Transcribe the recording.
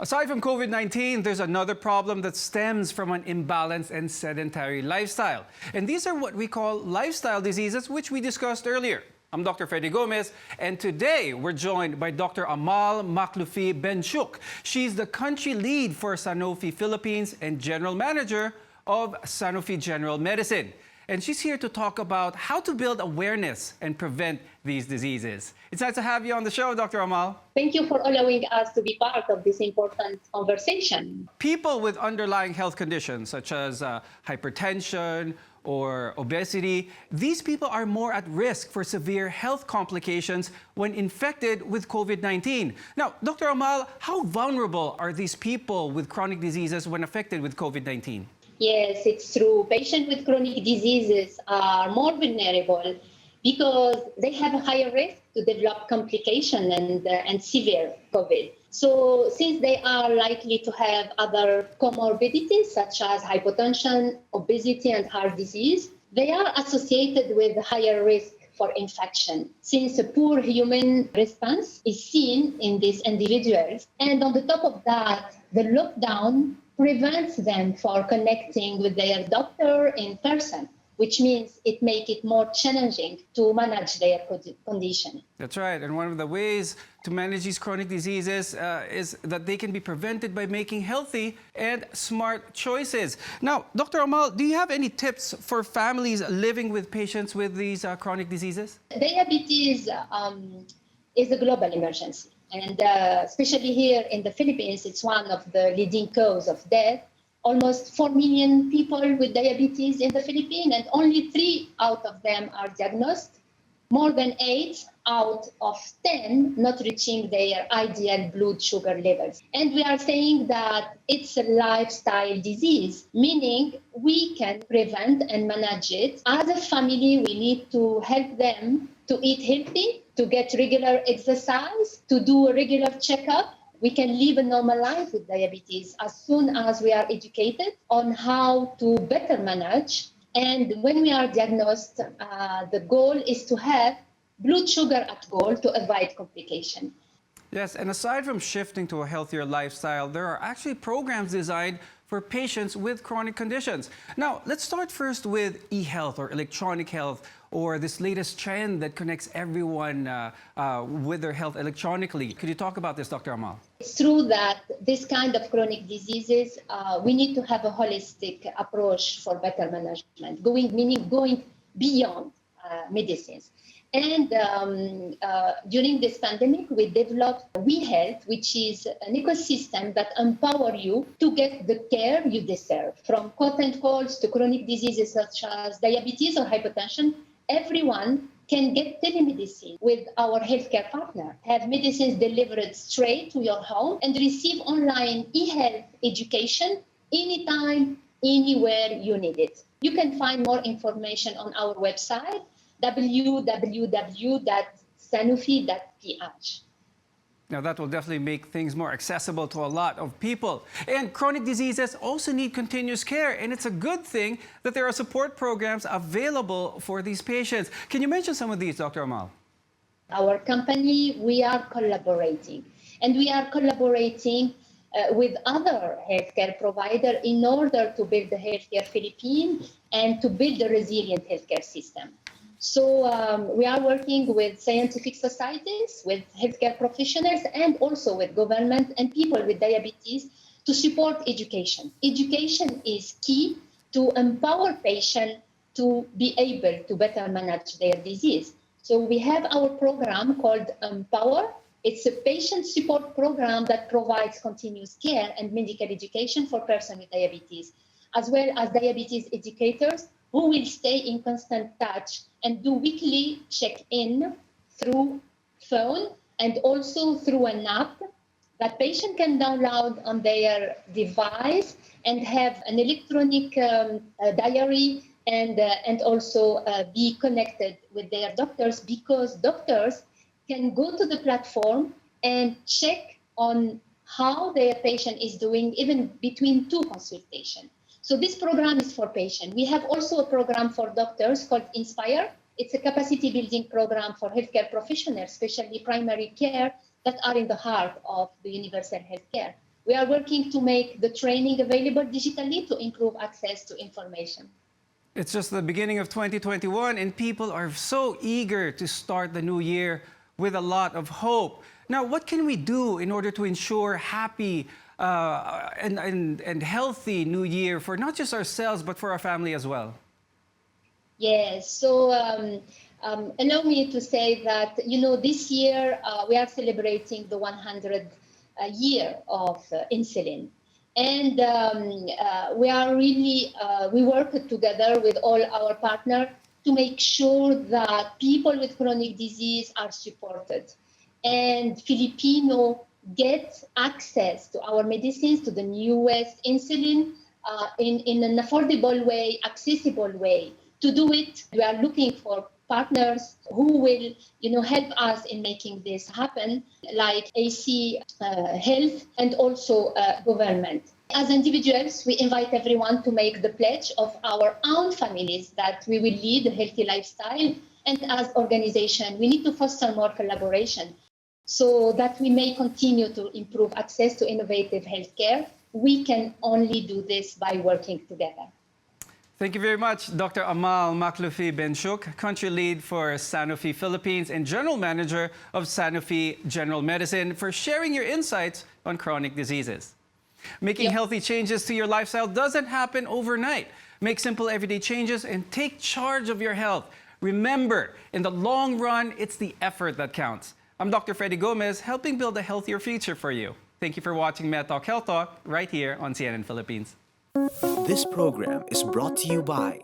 Aside from COVID-19, there's another problem that stems from an imbalanced and sedentary lifestyle. And these are what we call lifestyle diseases, which we discussed earlier. I'm Dr. Freddy Gomez, and today we're joined by Dr. Amal Maklufi Benchuk. She's the country lead for Sanofi Philippines and general manager of Sanofi General Medicine. And she's here to talk about how to build awareness and prevent these diseases. It's nice to have you on the show, Dr. Amal. Thank you for allowing us to be part of this important conversation. People with underlying health conditions such as hypertension or obesity, these people are more at risk for severe health complications when infected with COVID-19. Now, Dr. Amal, how vulnerable are these people with chronic diseases when affected with COVID-19? Yes, it's true. Patients with chronic diseases are more vulnerable because they have a higher risk to develop complications and severe COVID. So since they are likely to have other comorbidities such as hypertension, obesity, and heart disease, they are associated with higher risk for infection, since a poor human response is seen in these individuals. And on the top of that, the lockdown prevents them from connecting with their doctor in person, which means it makes it more challenging to manage their condition. That's right. And one of the ways to manage these chronic diseases is that they can be prevented by making healthy and smart choices. Now, Dr. Amal, do you have any tips for families living with patients with these chronic diseases? Diabetes is a global emergency. And especially here in the Philippines, it's one of the leading causes of death. Almost 4 million people with diabetes in the Philippines, and only 3 out of them are diagnosed. More than 8 out of 10 not reaching their ideal blood sugar levels. And we are saying that it's a lifestyle disease, meaning we can prevent and manage it. As a family, we need to help them to eat healthy, to get regular exercise, to do a regular checkup. We can live a normal life with diabetes as soon as we are educated on how to better manage. And when we are diagnosed, the goal is to have blood sugar at goal to avoid complication. Yes, and aside from shifting to a healthier lifestyle, there are actually programs designed for patients with chronic conditions. Now, let's start first with Ehealth or electronic health, or this latest trend that connects everyone with their health electronically. Could you talk about this, Dr. Amal? It's true that this kind of chronic diseases, we need to have a holistic approach for better management, meaning going beyond medicines. And during this pandemic, we developed Ehealth, which is an ecosystem that empowers you to get the care you deserve. From cough and colds to chronic diseases such as diabetes or hypertension, everyone can get telemedicine with our healthcare partner, have medicines delivered straight to your home, and receive online e-health education anytime, anywhere you need it. You can find more information on our website, www.sanofi.ph. Now that will definitely make things more accessible to a lot of people. And chronic diseases also need continuous care, and it's a good thing that there are support programs available for these patients. Can you mention some of these, Dr. Amal? Our company, we are collaborating, and we are collaborating with other healthcare providers in order to build the Healthcare Philippines and to build a resilient healthcare system. So we are working with scientific societies, with healthcare professionals, and also with government and people with diabetes to support education. Education is key to empower patients to be able to better manage their disease. So we have our program called Empower. It's a patient support program that provides continuous care and medical education for persons with diabetes, as well as diabetes educators who will stay in constant touch and do weekly check-in through phone and also through an app that patient can download on their device and have an electronic diary and also be connected with their doctors, because doctors can go to the platform and check on how their patient is doing even between 2 consultations. So this program is for patients. We have also a program for doctors called Inspire. It's a capacity building program for healthcare professionals, especially primary care, that are in the heart of the universal healthcare. We are working to make the training available digitally to improve access to information. It's just the beginning of 2021 and people are so eager to start the new year with a lot of hope. Now, what can we do in order to ensure happy and healthy new year for not just ourselves, but for our family as well? Yes, so allow me to say that, this year we are celebrating the 100th year of insulin. And we are really, we work together with all our partners to make sure that people with chronic disease are supported. And Filipino get access to our medicines, to the newest insulin, in an affordable way, accessible way. To do it, we are looking for partners who will, help us in making this happen, like AC Health and also government. As individuals, we invite everyone to make the pledge of our own families that we will lead a healthy lifestyle. And as organization, we need to foster more collaboration so that we may continue to improve access to innovative healthcare. We can only do this by working together. Thank you very much, Dr. Amal Maklufi Benchuk, Country Lead for Sanofi Philippines and General Manager of Sanofi General Medicine, for sharing your insights on chronic diseases. Making healthy changes to your lifestyle doesn't happen overnight. Make simple everyday changes and take charge of your health. Remember, in the long run, it's the effort that counts. I'm Dr. Freddy Gomez, helping build a healthier future for you. Thank you for watching MedTalk Health Talk right here on CNN Philippines. This program is brought to you by